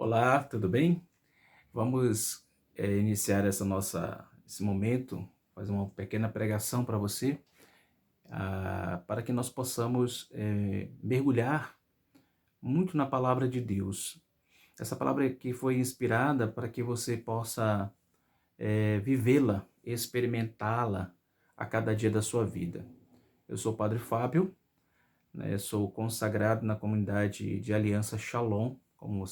Olá, tudo bem? Vamos iniciar esse momento, fazer uma pequena pregação para você, para que nós possamos mergulhar muito na palavra de Deus. Essa palavra aqui foi inspirada para que você possa vivê-la, experimentá-la a cada dia da sua vida. Eu sou o Padre Fábio, né, sou consagrado na comunidade de Aliança Shalom, como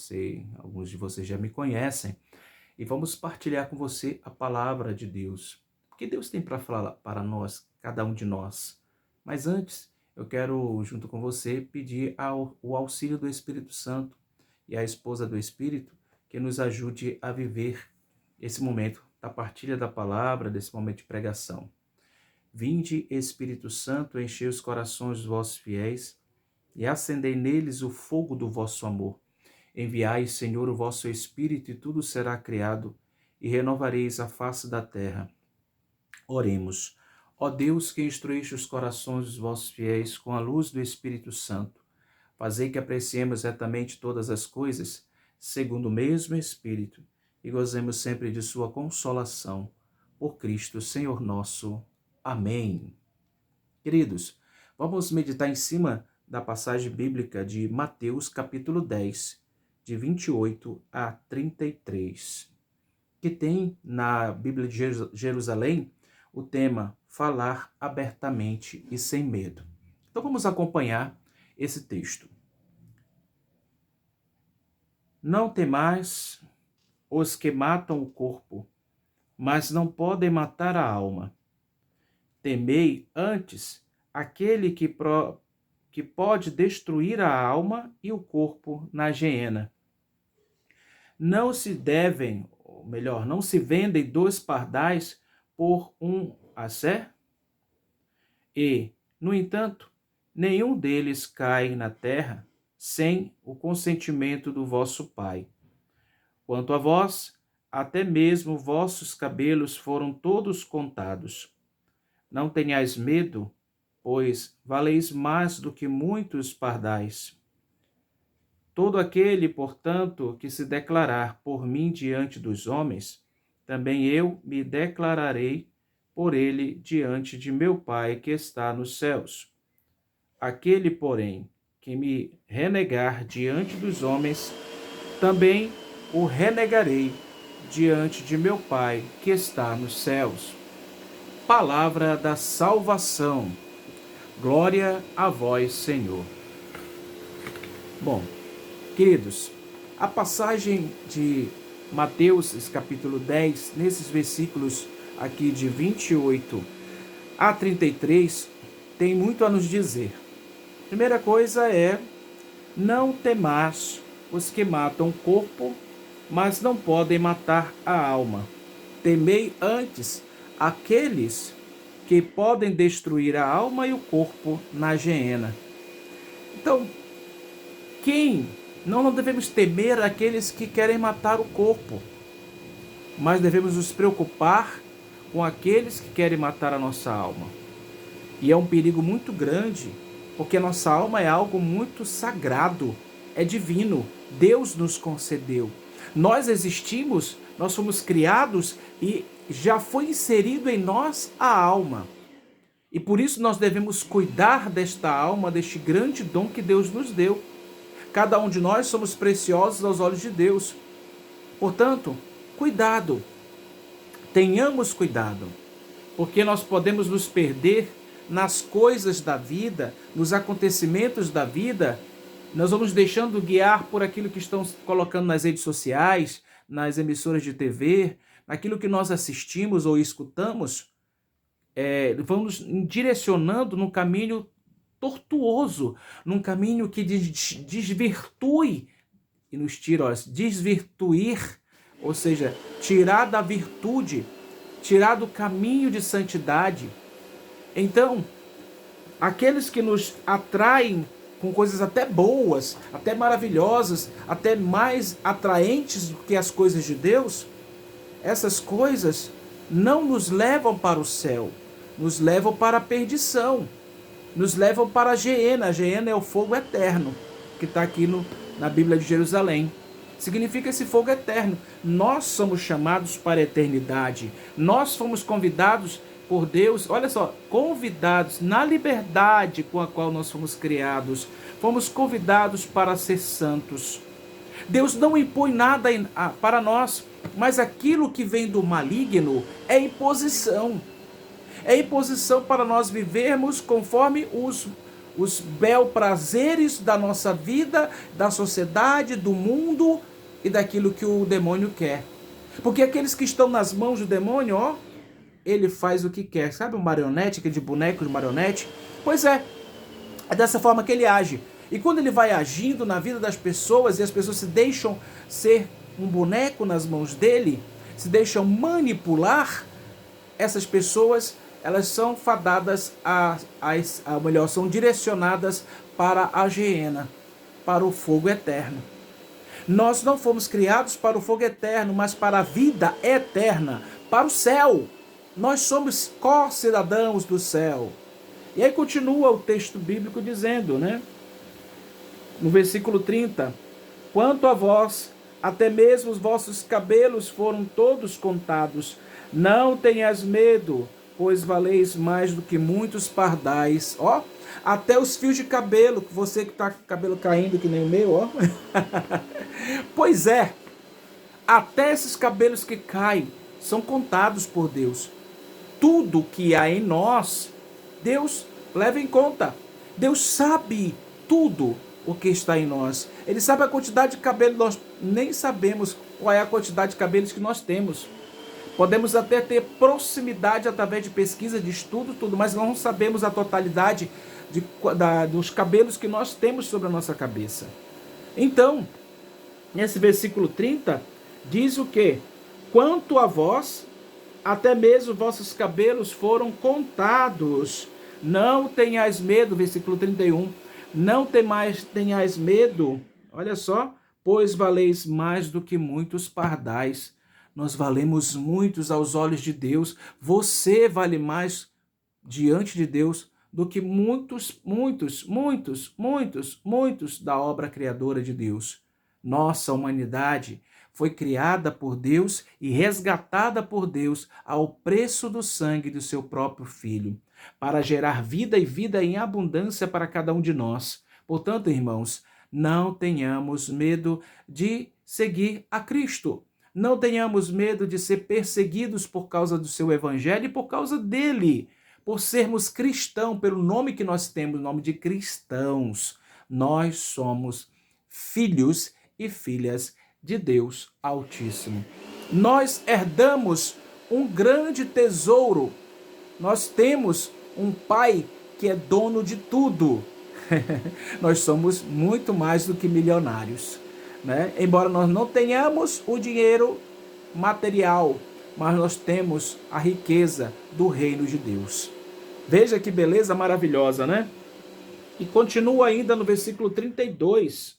alguns de vocês já me conhecem. E vamos partilhar com você a palavra de Deus. O que Deus tem para falar para nós, cada um de nós. Mas antes, eu quero, junto com você, pedir o auxílio do Espírito Santo e a esposa do Espírito que nos ajude a viver esse momento da partilha da palavra, desse momento de pregação. Vinde, Espírito Santo, enchei os corações dos vossos fiéis e acendei neles o fogo do vosso amor. Enviai, Senhor, o vosso Espírito, e tudo será criado, e renovareis a face da terra. Oremos. Ó Deus, que instruíste os corações dos vossos fiéis com a luz do Espírito Santo, fazei que apreciemos retamente todas as coisas, segundo o mesmo Espírito, e gozemos sempre de sua consolação. Por Cristo, Senhor nosso. Amém. Queridos, vamos meditar em cima da passagem bíblica de Mateus, capítulo 10, de 28 a 33, que tem na Bíblia de Jerusalém o tema falar abertamente e sem medo. Então vamos acompanhar esse texto. Não temais os que matam o corpo, mas não podem matar a alma. Temei antes aquele que pode destruir a alma e o corpo na geena. Não se vendem 2 pardais por um assé? E, no entanto, nenhum deles cai na terra sem o consentimento do vosso Pai. Quanto a vós, até mesmo vossos cabelos foram todos contados. Não tenhais medo, pois valeis mais do que muitos pardais. Todo aquele, portanto, que se declarar por mim diante dos homens, também eu me declararei por ele diante de meu Pai que está nos céus. Aquele, porém, que me renegar diante dos homens, também o renegarei diante de meu Pai que está nos céus. Palavra da salvação. Glória a vós, Senhor. Bom, queridos, a passagem de Mateus, capítulo 10, nesses versículos aqui de 28 a 33, tem muito a nos dizer. Primeira coisa é, não temais os que matam o corpo, mas não podem matar a alma. Temei antes aqueles que podem destruir a alma e o corpo na geena. Então, não devemos temer aqueles que querem matar o corpo, mas devemos nos preocupar com aqueles que querem matar a nossa alma. E é um perigo muito grande, porque a nossa alma é algo muito sagrado, é divino, Deus nos concedeu. Nós existimos, nós fomos criados e já foi inserido em nós a alma. E por isso nós devemos cuidar desta alma, deste grande dom que Deus nos deu. Cada um de nós somos preciosos aos olhos de Deus. Portanto, cuidado. Tenhamos cuidado, porque nós podemos nos perder nas coisas da vida, nos acontecimentos da vida. Nós vamos deixando guiar por aquilo que estão colocando nas redes sociais, nas emissoras de TV, naquilo que nós assistimos ou escutamos. Vamos direcionando num caminho tortuoso, num caminho que desvirtue e nos tira, desvirtuir, ou seja, tirar da virtude, tirar do caminho de santidade. Então, aqueles que nos atraem com coisas até boas, até maravilhosas, até mais atraentes do que as coisas de Deus, essas coisas não nos levam para o céu, nos levam para a perdição, nos levam para a geena. A geena é o fogo eterno, que está aqui na Bíblia de Jerusalém. significa esse fogo eterno. Nós somos chamados para a eternidade. Nós fomos convidados por Deus, olha só, convidados na liberdade com a qual nós fomos criados. Fomos convidados para ser santos. Deus não impõe nada para nós, mas aquilo que vem do maligno é imposição. É imposição para nós vivermos conforme os bel prazeres da nossa vida, da sociedade, do mundo e daquilo que o demônio quer. Porque aqueles que estão nas mãos do demônio, ó, ele faz o que quer. Sabe um marionete, aquele de boneco de marionete? Pois é dessa forma que ele age. E quando ele vai agindo na vida das pessoas e as pessoas se deixam ser um boneco nas mãos dele, se deixam manipular, essas pessoas, elas são fadadas melhor, são direcionadas para a geena, para o fogo eterno. Nós não fomos criados para o fogo eterno, mas para a vida eterna, para o céu. Nós somos co-cidadãos do céu. E aí continua o texto bíblico dizendo, né? No versículo 30, quanto a vós, até mesmo os vossos cabelos foram todos contados. Não tenhas medo, pois valeis mais do que muitos pardais. Ó, até os fios de cabelo, você que está com o cabelo caindo que nem o meu, ó. Pois é, até esses cabelos que caem são contados por Deus. Tudo que há em nós, Deus leva em conta. Deus sabe tudo o que está em nós. Ele sabe a quantidade de cabelo, nós nem sabemos qual é a quantidade de cabelos que nós temos. Podemos até ter proximidade através de pesquisa, de estudo, tudo, mas não sabemos a totalidade dos cabelos que nós temos sobre a nossa cabeça. Então, nesse versículo 30, diz o quê? Quanto a vós, até mesmo vossos cabelos foram contados. Não tenhais medo, versículo 31. Não tenhais medo, olha só, pois valeis mais do que muitos pardais. Nós valemos muitos aos olhos de Deus. Você vale mais diante de Deus do que muitos da obra criadora de Deus. Nossa humanidade foi criada por Deus e resgatada por Deus ao preço do sangue do seu próprio Filho, para gerar vida e vida em abundância para cada um de nós. Portanto, irmãos, não tenhamos medo de seguir a Cristo. Não tenhamos medo de ser perseguidos por causa do seu evangelho e por causa dele, por sermos cristãos, pelo nome que nós temos, o nome de cristãos. Nós somos filhos e filhas de Deus Altíssimo. Nós herdamos um grande tesouro. Nós temos um Pai que é dono de tudo. Nós somos muito mais do que milionários, né? Embora nós não tenhamos o dinheiro material, mas nós temos a riqueza do reino de Deus. Veja que beleza maravilhosa, né? E continua ainda no versículo 32.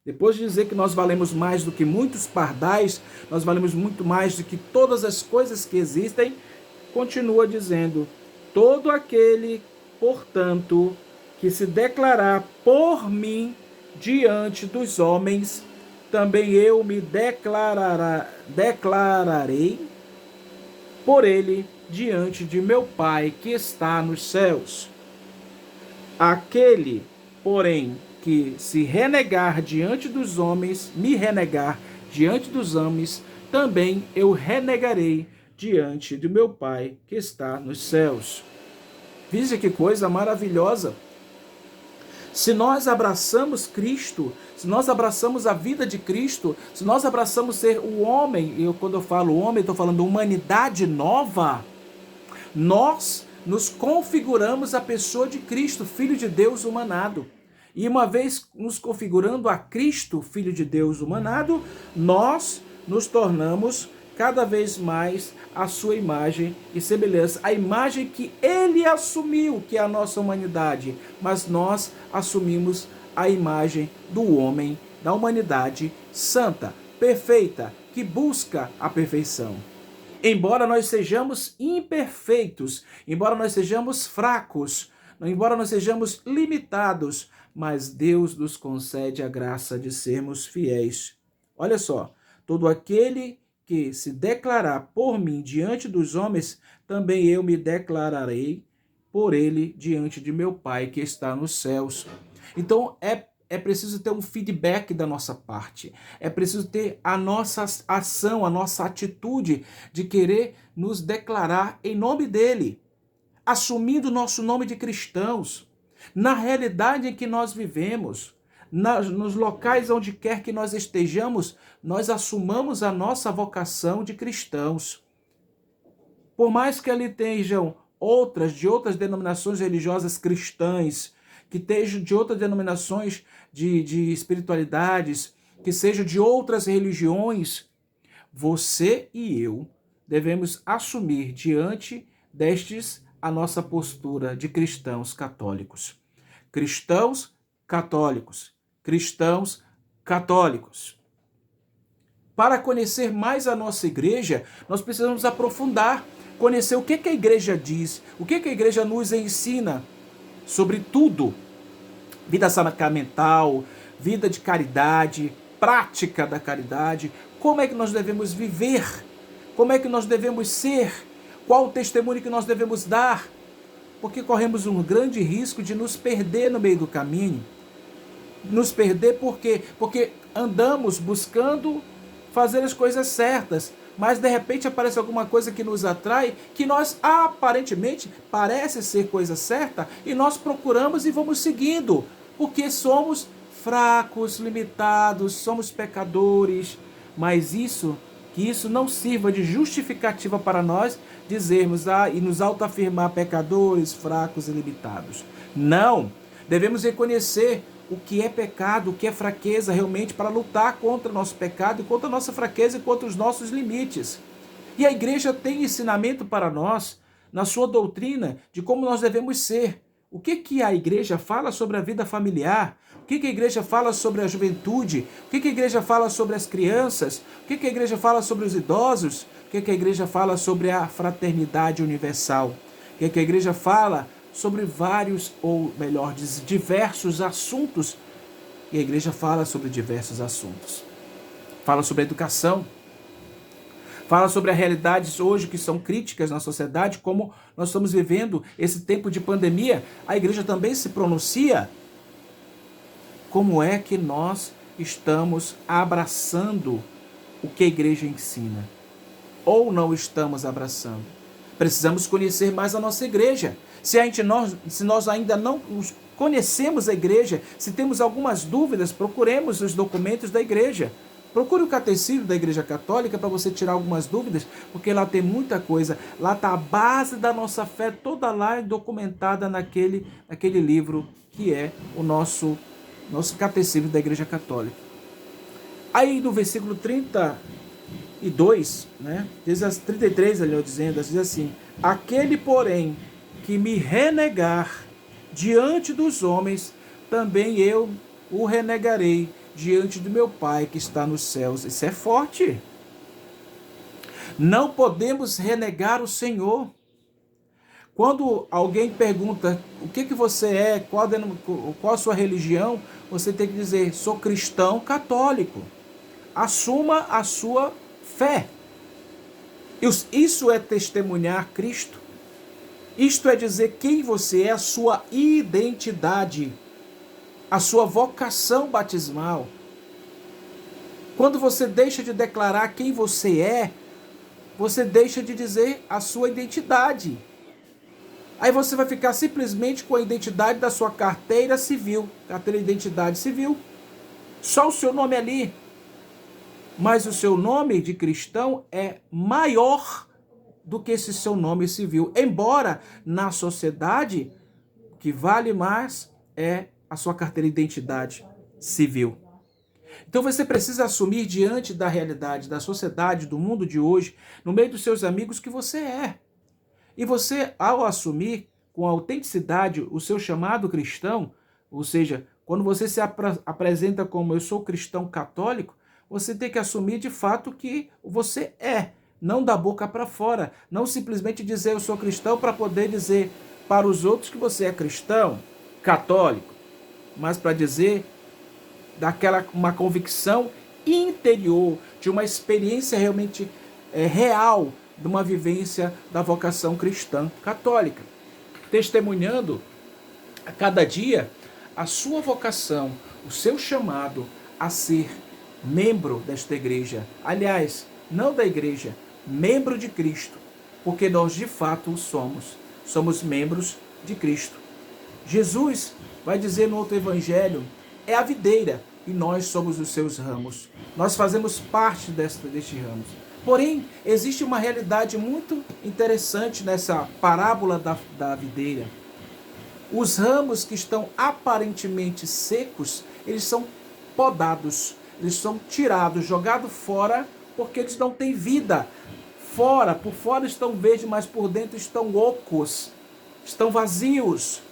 Depois de dizer que nós valemos mais do que muitos pardais, nós valemos muito mais do que todas as coisas que existem, continua dizendo: todo aquele, portanto, que se declarar por mim diante dos homens, também eu me declararei por ele diante de meu Pai que está nos céus. Aquele, porém, que se renegar diante dos homens, me renegar diante dos homens, também eu renegarei diante do meu Pai que está nos céus. Veja que coisa maravilhosa. Se nós abraçamos Cristo, se nós abraçamos a vida de Cristo, se nós abraçamos ser o homem, e quando eu falo homem, estou falando humanidade nova, nós nos configuramos a pessoa de Cristo, Filho de Deus humanado. E uma vez nos configurando a Cristo, Filho de Deus humanado, nós nos tornamos cada vez mais a sua imagem e semelhança, a imagem que ele assumiu, que é a nossa humanidade, mas nós assumimos a imagem do homem, da humanidade santa, perfeita, que busca a perfeição. Embora nós sejamos imperfeitos, embora nós sejamos fracos, embora nós sejamos limitados, mas Deus nos concede a graça de sermos fiéis Olha só, todo aquele que se declarar por mim diante dos homens, também eu me declararei por ele diante de meu Pai que está nos céus. Então é preciso ter um feedback da nossa parte. É preciso ter a nossa ação, a nossa atitude de querer nos declarar em nome dele, assumindo o nosso nome de cristãos, na realidade em que nós vivemos, nos locais onde quer que nós estejamos, nós assumamos a nossa vocação de cristãos. Por mais que ali estejam de outras denominações religiosas cristãs, que estejam de outras denominações de espiritualidades, que sejam de outras religiões, você e eu devemos assumir diante destes a nossa postura de cristãos católicos. Cristãos católicos. Cristãos católicos. Para conhecer mais a nossa igreja, nós precisamos aprofundar, conhecer o que a igreja diz, o que a igreja nos ensina sobre tudo. Vida sacramental, vida de caridade, prática da caridade, como é que nós devemos viver, como é que nós devemos ser, qual o testemunho que nós devemos dar, porque corremos um grande risco de nos perder no meio do caminho. Nos perder por quê? Porque andamos buscando fazer as coisas certas, mas de repente aparece alguma coisa que nos atrai, que nós aparentemente parece ser coisa certa, e nós procuramos e vamos seguindo, porque somos fracos, limitados, somos pecadores, mas que isso não sirva de justificativa para nós dizermos e nos autoafirmar pecadores, fracos e limitados. Não, devemos reconhecer o que é pecado, o que é fraqueza realmente, para lutar contra o nosso pecado, contra a nossa fraqueza e contra os nossos limites. E a igreja tem ensinamento para nós, na sua doutrina, de como nós devemos ser. O que a igreja fala sobre a vida familiar? O que a igreja fala sobre a juventude? O que a igreja fala sobre as crianças? O que a igreja fala sobre os idosos? O que a igreja fala sobre a fraternidade universal? O que a igreja fala sobre vários, ou melhor, diversos assuntos. E a igreja fala sobre diversos assuntos. Fala sobre a educação. Fala sobre as realidades hoje que são críticas na sociedade, como nós estamos vivendo esse tempo de pandemia. A igreja também se pronuncia. Como é que nós estamos abraçando o que a igreja ensina? Ou não estamos abraçando? Precisamos conhecer mais a nossa igreja. Se nós ainda não conhecemos a igreja, se temos algumas dúvidas, procuremos os documentos da igreja. Procure o catecismo da Igreja Católica para você tirar algumas dúvidas, porque lá tem muita coisa. Lá está a base da nossa fé, toda lá documentada naquele livro que é o nosso catecismo da Igreja Católica. Aí no versículo 32, né, diz as 33, ali dizendo, diz assim: aquele, porém, que me renegar diante dos homens, também eu o renegarei diante do meu Pai que está nos céus. Isso é forte. Não podemos renegar o Senhor. Quando alguém pergunta o que você é, qual a sua religião, você tem que dizer: sou cristão católico. Assuma a sua fé. Isso é testemunhar Cristo. Isto é dizer quem você é, a sua identidade, a sua vocação batismal. Quando você deixa de declarar quem você é, você deixa de dizer a sua identidade. Aí você vai ficar simplesmente com a identidade da sua carteira civil, carteira de identidade civil. Só o seu nome ali. Mas o seu nome de cristão é maior do que esse seu nome civil. Embora na sociedade, o que vale mais é a sua carteira de identidade civil. Então você precisa assumir diante da realidade, da sociedade, do mundo de hoje, no meio dos seus amigos, que você é. E você, ao assumir com autenticidade o seu chamado cristão, ou seja, quando você se apresenta como eu sou cristão católico, você tem que assumir de fato que você é, não da boca para fora, não simplesmente dizer eu sou cristão para poder dizer para os outros que você é cristão, católico, mas para dizer uma convicção interior, de uma experiência realmente real, de uma vivência da vocação cristã católica, testemunhando a cada dia a sua vocação, o seu chamado a ser membro desta igreja. Aliás, não da igreja, membro de Cristo, porque nós de fato somos membros de Cristo. Jesus vai dizer no outro evangelho, é a videira e nós somos os seus ramos. Nós fazemos parte deste ramos. Porém, existe uma realidade muito interessante nessa parábola da videira. Os ramos que estão aparentemente secos, eles são podados, eles são tirados, jogados fora, porque eles não têm vida. Por fora estão verdes, mas por dentro estão ocos, estão vazios.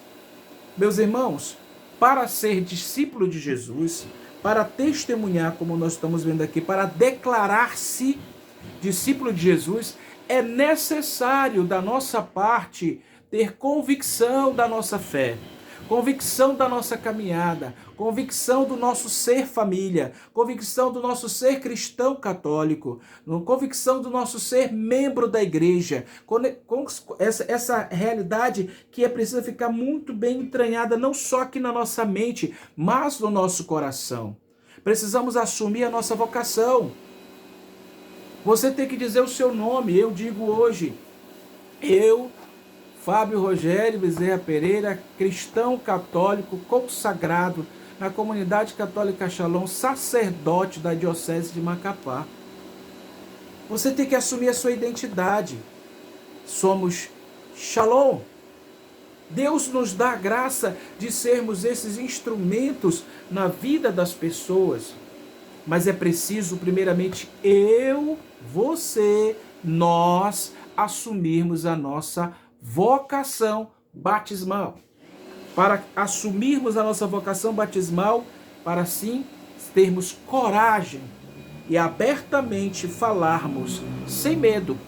Meus irmãos, para ser discípulo de Jesus, para testemunhar, como nós estamos vendo aqui, para declarar-se discípulo de Jesus, é necessário da nossa parte ter convicção da nossa fé, convicção da nossa caminhada, convicção do nosso ser família, convicção do nosso ser cristão católico, convicção do nosso ser membro da igreja, essa realidade que é preciso ficar muito bem entranhada, não só aqui na nossa mente, mas no nosso coração. Precisamos assumir a nossa vocação. Você tem que dizer o seu nome. Eu digo hoje, eu, Fábio Rogério Bezerra Pereira, cristão católico consagrado na comunidade católica Shalom, sacerdote da diocese de Macapá. Você tem que assumir a sua identidade. Somos Shalom. Deus nos dá a graça de sermos esses instrumentos na vida das pessoas. Mas é preciso, primeiramente, você, nós, assumirmos a nossa vocação batismal. Para assumirmos a nossa vocação batismal, para assim termos coragem e abertamente falarmos, sem medo,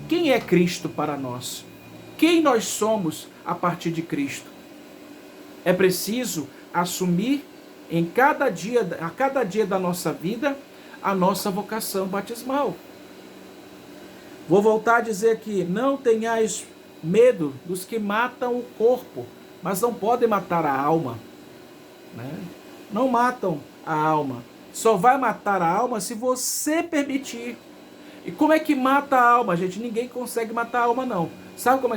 quem é Cristo para nós? Quem nós somos a partir de Cristo? É preciso assumir a cada dia da nossa vida, a nossa vocação batismal. Vou voltar a dizer aqui, não tenhais medo dos que matam o corpo, mas não podem matar a alma. Né? Não matam a alma. Só vai matar a alma se você permitir. E como é que mata a alma, gente? Ninguém consegue matar a alma, não. Sabe como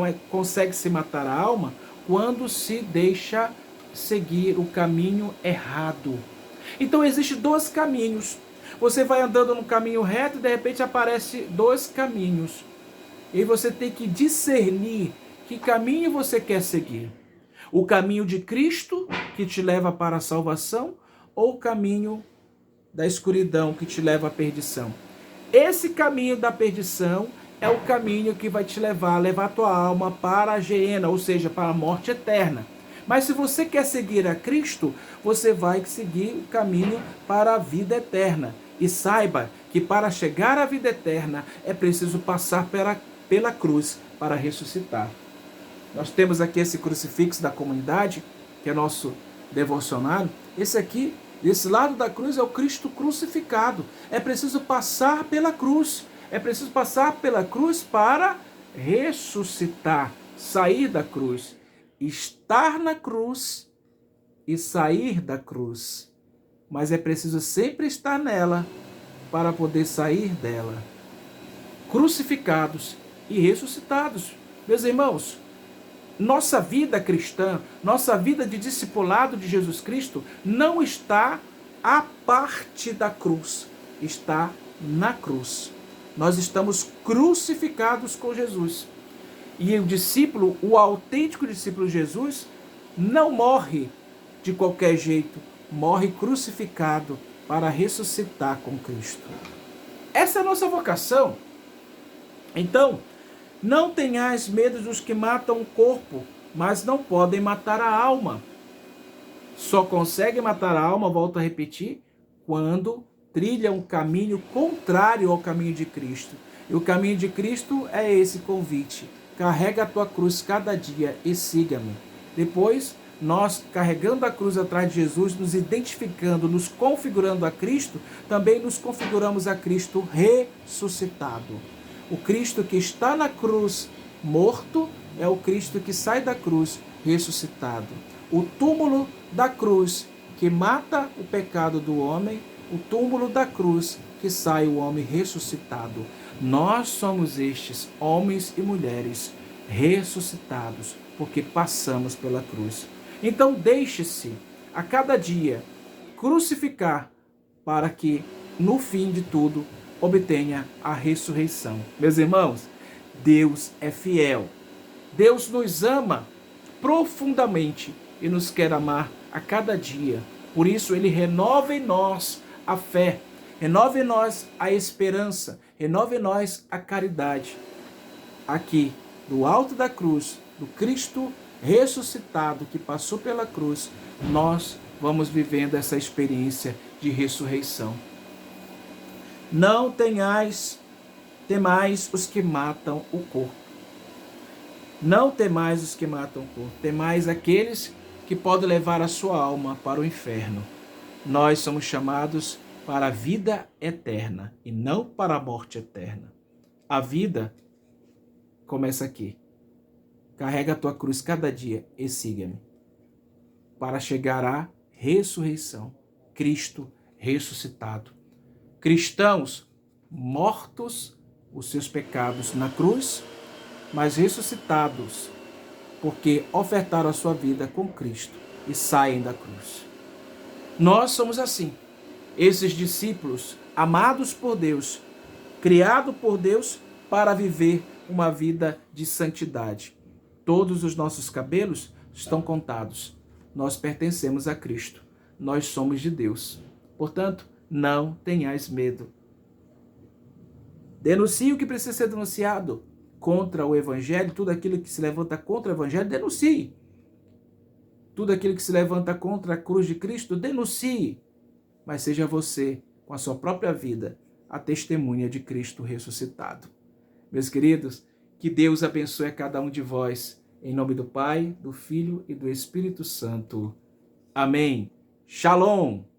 é que consegue se matar a alma? Quando se deixa seguir o caminho errado. Então existem dois caminhos. Você vai andando no caminho reto e de repente aparecem dois caminhos. E você tem que discernir que caminho você quer seguir. O caminho de Cristo, que te leva para a salvação, ou o caminho da escuridão, que te leva à perdição. Esse caminho da perdição é o caminho que vai te levar a tua alma para a geena, ou seja, para a morte eterna. Mas se você quer seguir a Cristo, você vai seguir o caminho para a vida eterna. E saiba que para chegar à vida eterna é preciso passar pela cruz para ressuscitar. Nós temos aqui esse crucifixo da comunidade, que é nosso devocionário. Esse aqui, desse lado da cruz, é o Cristo crucificado. É preciso passar pela cruz. É preciso passar pela cruz para ressuscitar, sair da cruz. Estar na cruz e sair da cruz. Mas é preciso sempre estar nela para poder sair dela. Crucificados e ressuscitados. Meus irmãos, nossa vida cristã, nossa vida de discipulado de Jesus Cristo não está à parte da cruz, está na cruz. Nós estamos crucificados com Jesus. E o discípulo, o autêntico discípulo de Jesus, não morre de qualquer jeito, morre crucificado para ressuscitar com Cristo. Essa é a nossa vocação. Então, não tenhais medo dos que matam o corpo, mas não podem matar a alma. Só conseguem matar a alma, volto a repetir, quando trilham um caminho contrário ao caminho de Cristo. E o caminho de Cristo é esse convite. Carrega a tua cruz cada dia e siga-me. Depois, nós carregando a cruz atrás de Jesus, nos identificando, nos configurando a Cristo, também nos configuramos a Cristo ressuscitado. O Cristo que está na cruz morto é o Cristo que sai da cruz ressuscitado. O túmulo da cruz que mata o pecado do homem, o túmulo da cruz que sai o homem ressuscitado. Nós somos estes homens e mulheres ressuscitados, porque passamos pela cruz. Então deixe-se a cada dia crucificar para que no fim de tudo obtenha a ressurreição. Meus irmãos, Deus é fiel. Deus nos ama profundamente e nos quer amar a cada dia. Por isso ele renova em nós a fé, renova em nós a esperança, renova em nós a caridade. Aqui, do alto da cruz, do Cristo ressuscitado que passou pela cruz, nós vamos vivendo essa experiência de ressurreição. Não temais os que matam o corpo. Não temais os que matam o corpo. Temais aqueles que podem levar a sua alma para o inferno. Nós somos chamados para a vida eterna e não para a morte eterna. A vida começa aqui. Carrega a tua cruz cada dia e siga-me para chegar à ressurreição. Cristo ressuscitado. Cristãos mortos os seus pecados na cruz, mas ressuscitados porque ofertaram a sua vida com Cristo e saem da cruz. Nós somos assim. Esses discípulos amados por Deus, criados por Deus para viver uma vida de santidade. Todos os nossos cabelos estão contados. Nós pertencemos a Cristo. Nós somos de Deus. Portanto, não tenhais medo. Denuncie o que precisa ser denunciado contra o Evangelho. Tudo aquilo que se levanta contra o Evangelho, denuncie. Tudo aquilo que se levanta contra a cruz de Cristo, denuncie. Mas seja você, com a sua própria vida, a testemunha de Cristo ressuscitado. Meus queridos, que Deus abençoe a cada um de vós, em nome do Pai, do Filho e do Espírito Santo. Amém. Shalom.